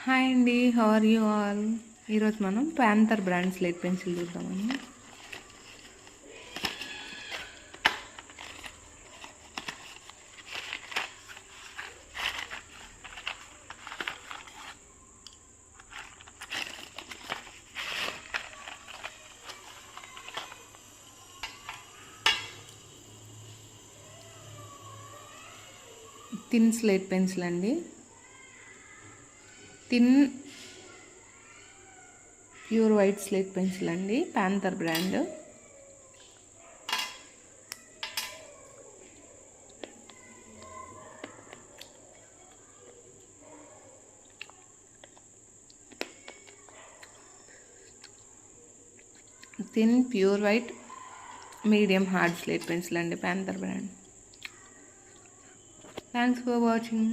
Hi అండి, how are you all? ఈరోజు మనం ప్యాంథర్ బ్రాండ్ స్లేట్ పెన్సిల్ చూద్దామండి. థిన్ స్లేట్ పెన్సిల్ అండి, thin pure white slate pencil అండి, Panther brand. Thin pure white medium hard slate pencil అండి, Panther brand. Thanks for watching.